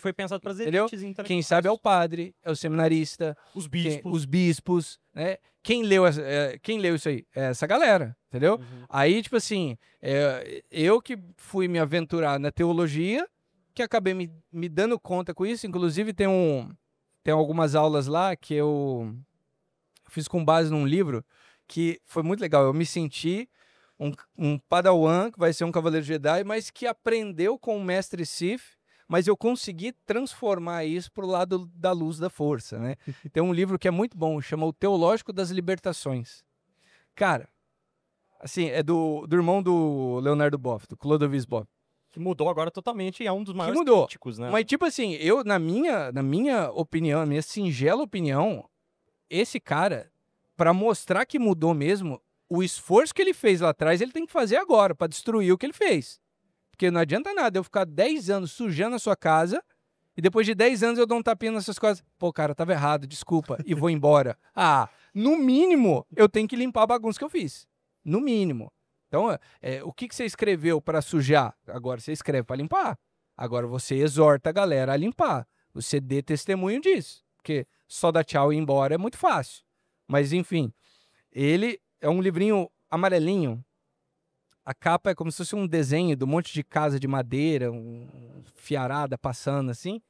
Foi pensado para as elites intelectuais. Quem sabe é o padre, é o seminarista, os bispos, né? Quem leu isso aí? É essa galera, entendeu? Uhum. Aí, tipo assim, eu que fui me aventurar na teologia, que acabei me dando conta com isso. Inclusive, tem algumas aulas lá que eu fiz com base num livro que foi muito legal. Eu me senti um padawan, que vai ser um cavaleiro Jedi, mas que aprendeu com o mestre Sith mas eu consegui transformar isso para o lado da luz da força, né? Tem um livro que é muito bom, chama O Teológico das Libertações. Cara, assim, é do irmão do Leonardo Boff, do Clodovis Boff. Que mudou agora totalmente e é um dos maiores mudou. críticos, né? Mas, tipo assim, eu, na minha opinião, na minha singela opinião, esse cara, para mostrar que mudou mesmo, o esforço que ele fez lá atrás, ele tem que fazer agora, para destruir o que ele fez. Porque não adianta nada eu ficar 10 anos sujando a sua casa e depois de 10 anos eu dou um tapinha nessas coisas. Pô, cara, tava errado, desculpa, e vou embora. Ah, no mínimo, eu tenho que limpar a bagunça que eu fiz. No mínimo. Então, o que você escreveu para sujar? Agora você escreve para limpar. Agora você exorta a galera a limpar. Você dê testemunho disso. Porque só dar tchau e ir embora é muito fácil. Mas, enfim, ele é um livrinho amarelinho. A capa é como se fosse um desenho de um monte de casa de madeira, fiarada passando assim.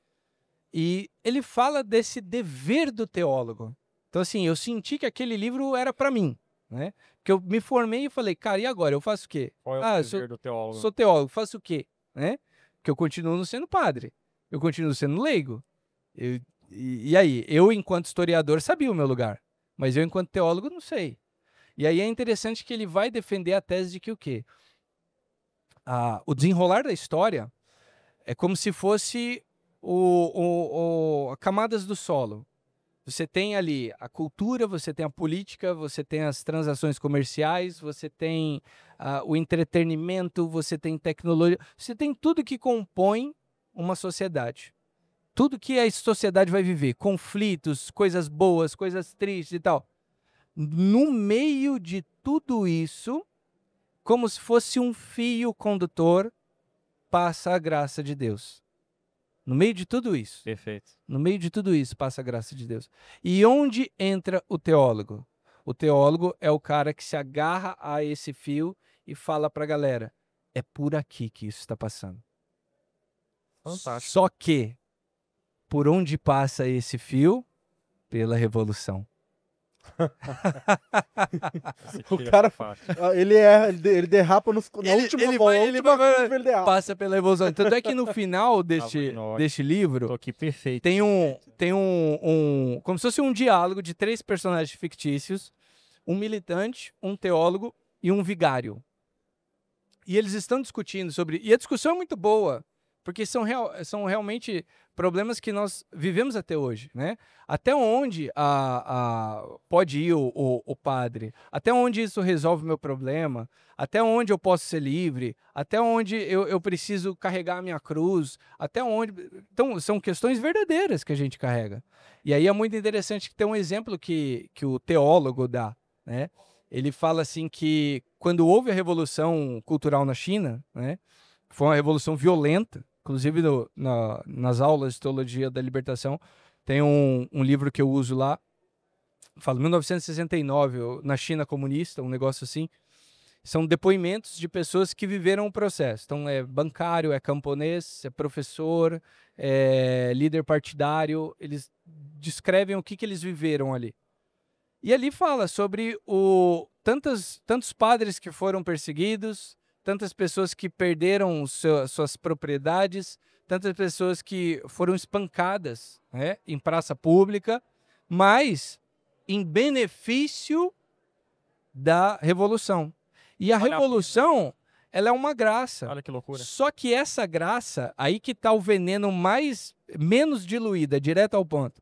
E ele fala desse dever do teólogo. Então, assim, eu senti que aquele livro era para mim, né? Porque eu me formei e falei, cara, e agora? Eu faço o quê? Qual é o dever do teólogo? Sou teólogo, faço o quê? Né? Porque eu continuo não sendo padre. Eu continuo sendo leigo. E aí? Eu, enquanto historiador, sabia o meu lugar. Mas eu, enquanto teólogo, não sei. E aí é interessante que ele vai defender a tese de que o quê? O desenrolar da história é como se fosse camadas do solo. Você tem ali a cultura, você tem a política, você tem as transações comerciais, você tem o entretenimento, você tem tecnologia, você tem tudo que compõe uma sociedade. Tudo que a sociedade vai viver, conflitos, coisas boas, coisas tristes e tal. No meio de tudo isso, como se fosse um fio condutor, passa a graça de Deus. No meio de tudo isso. Perfeito. No meio de tudo isso passa a graça de Deus. E onde entra o teólogo? O teólogo é o cara que se agarra a esse fio e fala para a galera, é por aqui que isso está passando. Fantástico. Só que, por onde passa esse fio? Pela revolução. O cara, ele derrapa na última volta, ele derrapa. passa pela revolução. Tanto é que no final deste livro Tô aqui perfeito. tem como se fosse um diálogo de 3 personagens fictícios, um militante, um teólogo e um vigário. E eles estão discutindo sobre... E a discussão é muito boa, porque são realmente problemas que nós vivemos até hoje, né? Até onde pode ir o padre? Até onde isso resolve o meu problema? Até onde eu posso ser livre? Até onde eu preciso carregar a minha cruz? Até onde... Então, são questões verdadeiras que a gente carrega. E aí é muito interessante que tem um exemplo que o teólogo dá, né? Ele fala assim que quando houve a Revolução Cultural na China, né? Foi uma revolução violenta. Inclusive, nas aulas de Teologia da Libertação, tem um livro que eu uso lá, fala 1969, na China comunista, um negócio assim. São depoimentos de pessoas que viveram o processo. Então, é bancário, é camponês, é professor, é líder partidário. Eles descrevem o que eles viveram ali. E ali fala sobre tantos padres que foram perseguidos, tantas pessoas que perderam suas propriedades, tantas pessoas que foram espancadas, né, em praça pública, mas em benefício da revolução. E a revolução, ela é uma graça. Olha que loucura. Só que essa graça, aí que está o veneno menos diluída, direto ao ponto,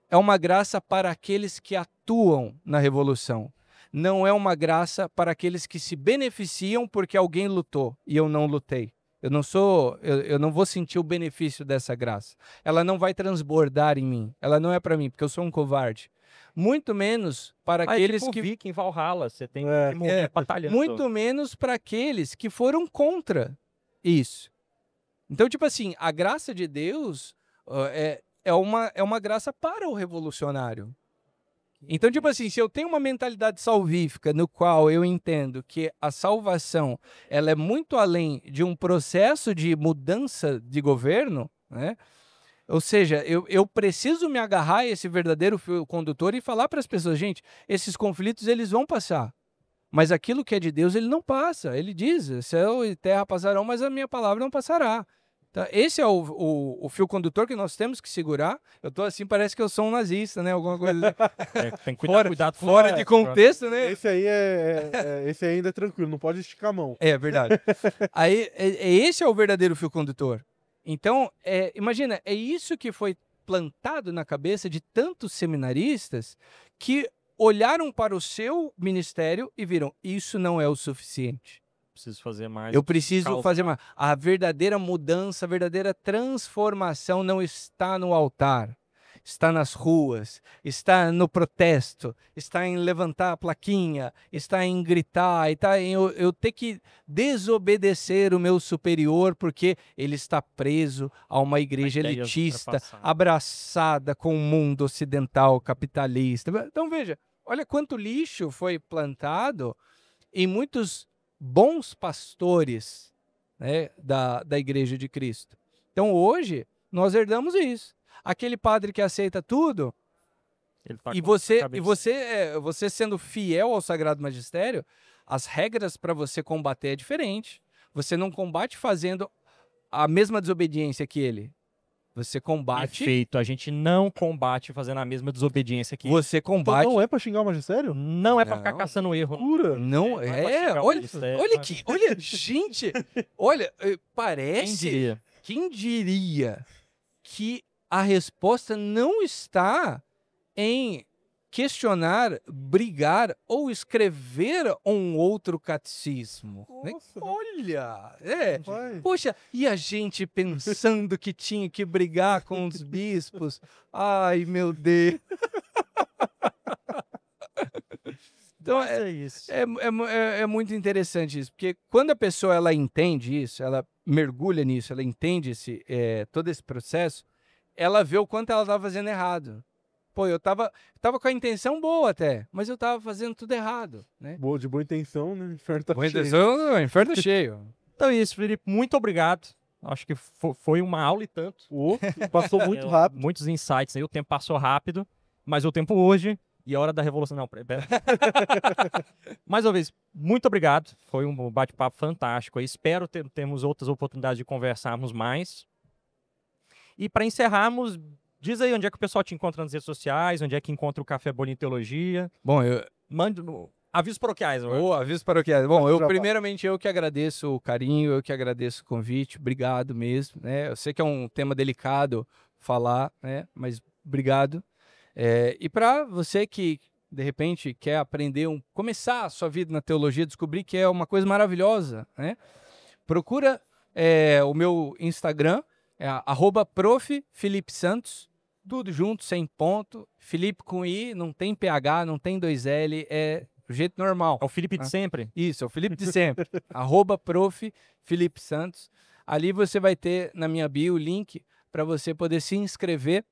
é uma graça para aqueles que atuam na revolução. Não é uma graça para aqueles que se beneficiam porque alguém lutou e eu não lutei. Eu não vou sentir o benefício dessa graça. Ela não vai transbordar em mim. Ela não é para mim, porque eu sou um covarde. Muito menos para aqueles tipo que... Viking Valhalla, você tem que morrer batalhando. Muito menos para aqueles que foram contra isso. Então, tipo assim, a graça de Deus é uma graça para o revolucionário. Então, tipo assim, se eu tenho uma mentalidade salvífica no qual eu entendo que a salvação ela é muito além de um processo de mudança de governo, né? Ou seja, eu preciso me agarrar a esse verdadeiro fio condutor e falar para as pessoas, gente, esses conflitos eles vão passar, mas aquilo que é de Deus ele não passa. Ele diz, céu e terra passarão, mas a minha palavra não passará. Então, esse é o fio condutor que nós temos que segurar. Eu tô assim, parece que eu sou um nazista, né? Alguma coisa assim. Tem que cuidado com Fora de contexto, né? Esse aí esse aí ainda é tranquilo, não pode esticar a mão. É verdade. Aí, esse é o verdadeiro fio condutor. Então, imagina, é isso que foi plantado na cabeça de tantos seminaristas que olharam para o seu ministério e viram, isso não é o suficiente. Preciso fazer mais. Eu preciso fazer mais. A verdadeira mudança, a verdadeira transformação não está no altar, está nas ruas, está no protesto, está em levantar a plaquinha, está em gritar, está em eu ter que desobedecer o meu superior porque ele está preso a uma igreja elitista, abraçada com o mundo ocidental capitalista. Então veja, olha quanto lixo foi plantado em muitos bons pastores, né, da Igreja de Cristo. Então hoje nós herdamos isso. Aquele padre que aceita tudo, e você sendo fiel ao Sagrado Magistério, as regras para você combater é diferente. Você não combate fazendo a mesma desobediência que ele. Você combate... Perfeito, a gente não combate fazendo a mesma desobediência que você combate... Então não é pra xingar o magistério? Não é pra ficar caçando erro. Cura. Não olha, gente, olha, parece... Quem diria que a resposta não está em questionar, brigar ou escrever um outro catecismo. Nossa. Olha, Vai. poxa, e a gente pensando que tinha que brigar com os bispos? Ai, meu Deus. Então, é isso. É muito interessante isso, porque quando a pessoa ela entende isso, ela mergulha nisso, ela entende todo esse processo, ela vê o quanto ela estava fazendo errado. Pô, eu tava com a intenção boa até, mas eu tava fazendo tudo errado, né? De boa intenção, né? O inferno tá Boa cheio. intenção, o inferno tá cheio. Então é isso, Felipe. Muito obrigado. Acho que foi uma aula e tanto. Passou muito rápido. Muitos insights aí. O tempo passou rápido, mas o tempo hoje e a hora da revolução... Não, pera. Mais uma vez, muito obrigado. Foi um bate-papo fantástico. Espero termos outras oportunidades de conversarmos mais. E para encerrarmos... Diz aí onde é que o pessoal te encontra nas redes sociais, onde é que encontra o Café Bolinho Teologia. Bom, Mande avisos paroquiais. Avisos paroquiais. Bom, primeiramente eu que agradeço o carinho, eu que agradeço o convite, obrigado mesmo, né? Eu sei que é um tema delicado falar, né? Mas obrigado. E para você que, de repente, quer aprender, começar a sua vida na teologia, descobrir que é uma coisa maravilhosa, né? Procura o meu Instagram, @prof. Felipe Santos, tudo junto, sem ponto, Felipe com I, não tem PH, não tem 2L, é do jeito normal. É o Felipe de sempre? Isso, é o Felipe de sempre. @prof. Felipe Santos. Ali você vai ter na minha bio o link para você poder se inscrever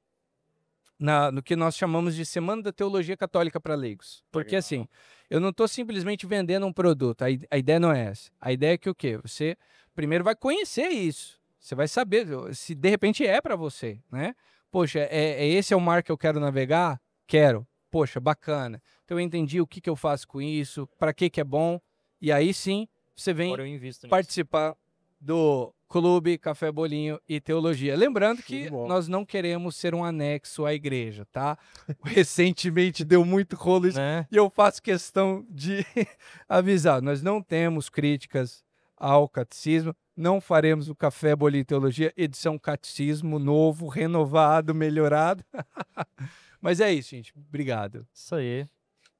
no que nós chamamos de Semana da Teologia Católica para Leigos. Porque assim, eu não estou simplesmente vendendo um produto, a ideia não é essa. A ideia é que o quê? Você primeiro vai conhecer isso. Você vai saber se de repente é para você, né? Poxa, esse é o mar que eu quero navegar? Quero. Poxa, bacana. Então eu entendi o que eu faço com isso, para que é bom. E aí sim, você vem participar do Clube Café Bolinho e Teologia. Lembrando que nós não queremos ser um anexo à igreja, tá? Recentemente deu muito rolo isso, né? E eu faço questão de avisar. Nós não temos críticas ao catecismo. Não faremos o Café Bolinho e Teologia, edição catecismo, novo, renovado, melhorado. Mas é isso, gente. Obrigado. Isso aí.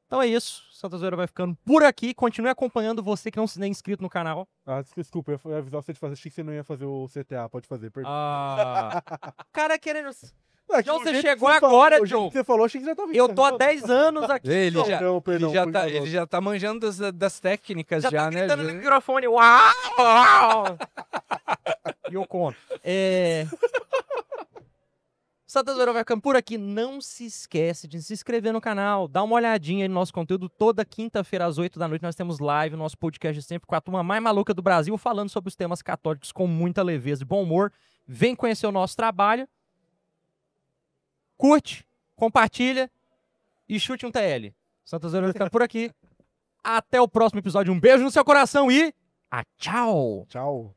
Então é isso. Santa Zoeira vai ficando por aqui. Continue acompanhando você que não se é inscrito no canal. Desculpa, eu ia avisar você de fazer. Achei que você não ia fazer o CTA. Pode fazer, perdão. Cara querendo... Então você chegou agora, John. Você falou, achei que já tava Eu tô há 10 anos aqui. Ele já tá manjando das técnicas já, tá né? Gritando no microfone. Uau! E eu conto. Santa Zoeira vai ficando por aqui. Não se esquece de se inscrever no canal. Dá uma olhadinha aí no nosso conteúdo. Toda quinta-feira às 8 da noite nós temos live. Nosso podcast sempre com a turma mais maluca do Brasil, falando sobre os temas católicos com muita leveza e bom humor. Vem conhecer o nosso trabalho. Curte, compartilha e chute um TL. Santa Zoeira vai ficando por aqui. Até o próximo episódio. Um beijo no seu coração e... tchau! Tchau.